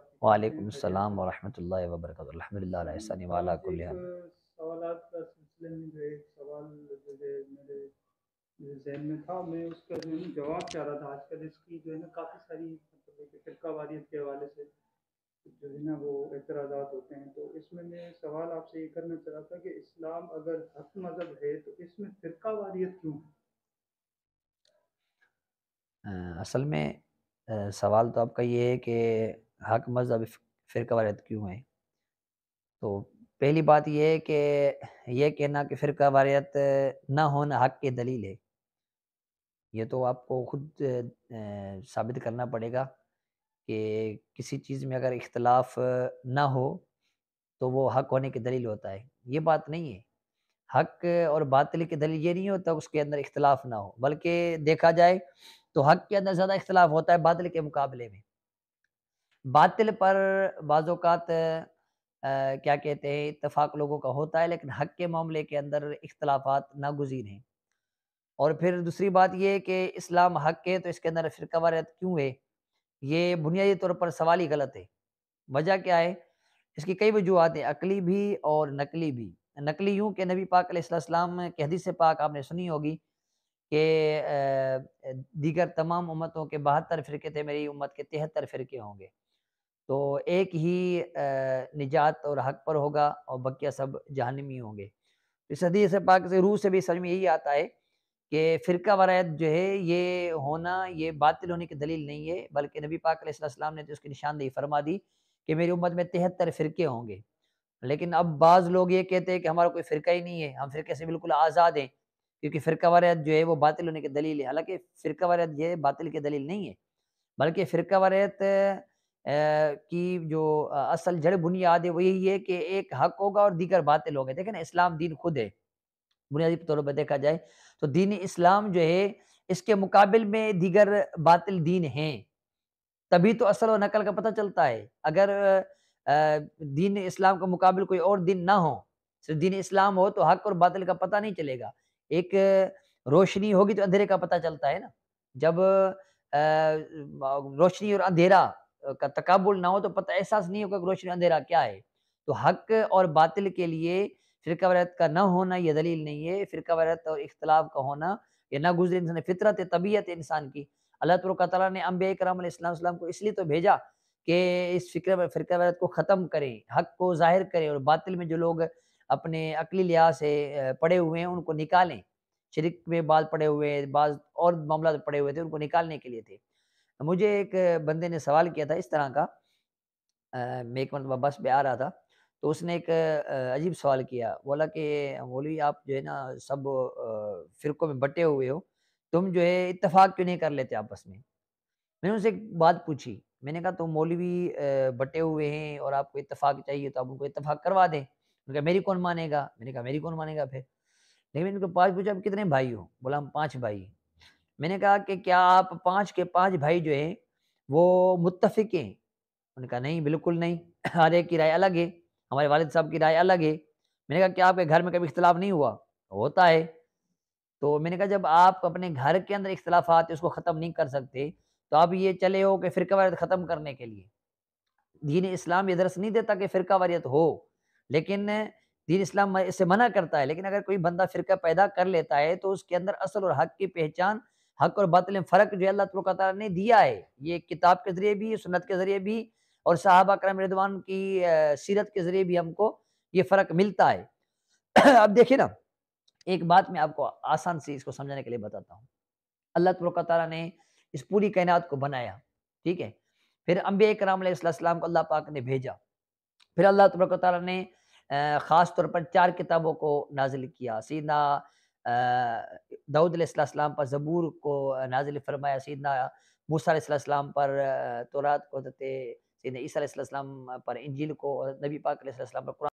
آپ کی کیسے ہیں؟ وعلیکم خیریت السلام سے؟ ورحمۃ اللہ وبرکاتہ، الحمدللہ علیہ ثانی صاحب والا آپ سے کل ایک حال۔ سوالات کا سلسلے میں جو ایک سوال جو ہے میرے ذہن میں تھا، میں اس کا جو ہے نا جواب چاہ رہا تھا۔ آج کل اس کی جو ہے نا کافی ساری مطلب ہے کہ فرقہ واریت کے حوالے سے جو ہے نا وہ اعتراضات ہوتے ہیں، تو اس میں سوال آپ سے یہ کرنا چاہ رہا تھا کہ اسلام اگر حق مذہب ہے تو اس میں فرقہ واریت کیوں ہے؟ اصل میں سوال تو آپ کا یہ ہے کہ حق مذہب فرقہ واریت کیوں ہے؟ تو پہلی بات یہ ہے کہ یہ کہنا کہ فرقہ واریت نہ ہونا حق کی دلیل ہے، یہ تو آپ کو خود ثابت کرنا پڑے گا کہ کسی چیز میں اگر اختلاف نہ ہو تو وہ حق ہونے کی دلیل ہوتا ہے۔ یہ بات نہیں ہے، حق اور باطل کی دلیل یہ نہیں ہوتا اس کے اندر اختلاف نہ ہو، بلکہ دیکھا جائے تو حق کے اندر زیادہ اختلاف ہوتا ہے باطل کے مقابلے میں۔ باطل پر بعض اوقات کیا کہتے ہیں اتفاق لوگوں کا ہوتا ہے، لیکن حق کے معاملے کے اندر اختلافات ناگزیر ہیں۔ اور پھر دوسری بات یہ ہے کہ اسلام حق ہے تو اس کے اندر فرقہ واریت کیوں ہے؟ یہ بنیادی طور پر سوال ہی غلط ہے۔ وجہ کیا ہے؟ اس کی کئی وجوہات ہیں، عقلی بھی اور نقلی بھی۔ نقلی یوں کہ نبی پاک علیہ السلام کی حدیث پاک آپ نے سنی ہوگی کہ دیگر تمام امتوں کے 72 فرقے تھے، میری امت کے 73 فرقے ہوں گے، تو ایک ہی نجات اور حق پر ہوگا اور بقیہ سب جہنمی ہوں گے۔ اس حدیث پاک سے روح سے بھی سمجھ میں یہی آتا ہے کہ فرقہ واریت جو ہے یہ ہونا، یہ باطل ہونے کی دلیل نہیں ہے، بلکہ نبی پاک علیہ السلام نے تو اس کی نشاندہی فرما دی کہ میری امت میں 73 فرقے ہوں گے۔ لیکن اب بعض لوگ یہ کہتے ہیں کہ ہمارا کوئی فرقہ ہی نہیں ہے، ہم فرقے سے بالکل آزاد ہیں، کیونکہ فرقہ واریت جو ہے وہ باطل ہونے کی دلیل ہے۔ حالانکہ فرقہ واریت یہ باطل کی دلیل نہیں ہے، بلکہ فرقہ واریت کی جو اصل جڑ بنیاد ہے وہ یہی ہے کہ ایک حق ہوگا اور دیگر باطل ہوگا۔ دیکھیں نا، اسلام دین خود ہے، بنیادی طور پر دیکھا جائے تو دین اسلام جو ہے اس کے مقابل میں دیگر باطل دین ہیں، تبھی تو اصل و نقل کا پتہ چلتا ہے۔ اگر دین اسلام کا مقابل کوئی اور دین نہ ہو، صرف دین اسلام ہو تو حق اور باطل کا پتہ نہیں چلے گا۔ ایک روشنی ہوگی تو اندھیرے کا پتہ چلتا ہے نا، جب روشنی اور اندھیرا کا تقابل نہ ہو تو پتہ احساس نہیں ہوگا کہ روشنی اور اندھیرا کیا ہے۔ تو حق اور باطل کے لیے فرقہ واریت کا نہ ہونا یہ دلیل نہیں ہے، فرقہ واریت اور اختلاف کا ہونا یہ ناگزیر انسان فطرت ہے، طبیعت ہے انسان کی۔ اللہ تبارک تعالیٰ نے انبیاء کرام علیہ السلام کو اس لیے تو بھیجا کہ اس فرقہ واریت کو ختم کریں، حق کو ظاہر کریں، اور باطل میں جو لوگ اپنے عقلی لحاظ سے پڑے ہوئے ہیں ان کو نکالیں۔ شرک میں بعض پڑے ہوئے ہیں، بعض اور معاملات پڑے ہوئے تھے، ان کو نکالنے کے لیے تھے۔ مجھے ایک بندے نے سوال کیا تھا اس طرح کا، میں ایک مرتبہ بس پہ آ رہا تھا تو اس نے ایک عجیب سوال کیا، بولا کہ مولوی آپ جو ہے نا سب فرقوں میں بٹے ہوئے ہو، تم جو ہے اتفاق کیوں نہیں کر لیتے آپس میں؟ میں نے ان سے ایک بات پوچھی، میں نے کہا تم مولوی بٹے ہوئے ہیں اور آپ کو اتفاق چاہیے تو آپ ان کو اتفاق کروا دیں۔ انہوں نے کہا میری کون مانے گا؟ میں نے کہا میری کون مانے گا پھر؟ لیکن میں نے ان کو 5 پوچھا آپ کتنے بھائی ہو؟ بولا ہم 5 بھائی ہیں۔ میں نے کہا کہ کیا آپ 5 کے 5 بھائی جو ہیں وہ متفق ہیں؟ انہوں نے کہا نہیں، بالکل نہیں، ہر ایک کی رائے الگ ہے، ہمارے والد صاحب کی رائے الگ ہے۔ میں نے کہا کیا آپ کے گھر میں کبھی اختلاف نہیں ہوا؟ ہوتا ہے۔ تو میں نے کہا جب آپ اپنے گھر کے اندر اختلافات اس کو ختم نہیں کر سکتے تو آپ یہ چلے ہو کہ فرقہ واریت ختم کرنے کے لیے۔ دین اسلام یہ درس نہیں دیتا کہ فرقہ واریت ہو، لیکن دین اسلام اس سے منع کرتا ہے۔ لیکن اگر کوئی بندہ فرقہ پیدا کر لیتا ہے تو اس کے اندر اصل اور حق کی پہچان، حق اور باطل میں فرق جو اللہ تبارک و تعالیٰ نے دیا ہے، یہ کتاب کے ذریعے بھی، سنت کے ذریعے بھی، اور صحابہ کرام رضوان کی سیرت کے ذریعے بھی ہم کو یہ فرق ملتا ہے۔ اب دیکھیں نا، ایک بات میں آپ کو آسان سے اس کو سمجھانے کے لیے بتاتا ہوں۔ اللہ تبارک و تعالیٰ نے اس پوری کائنات کو بنایا، ٹھیک ہے؟ پھر انبیاء کرام علیہ السلام کو اللہ پاک نے بھیجا، پھر اللہ تبارک و تعالیٰ نے خاص طور پر 4 کتابوں کو نازل کیا۔ سیدنا داؤد علیہ السلام پر زبور کو نازل فرمایا، سیدنا موسیٰ علیہ السلام پر تورات کو، حضرت سیدنا عیسیٰ علیہ السلام پر انجیل کو، اور نبی پاک علیہ السلام پر قرآن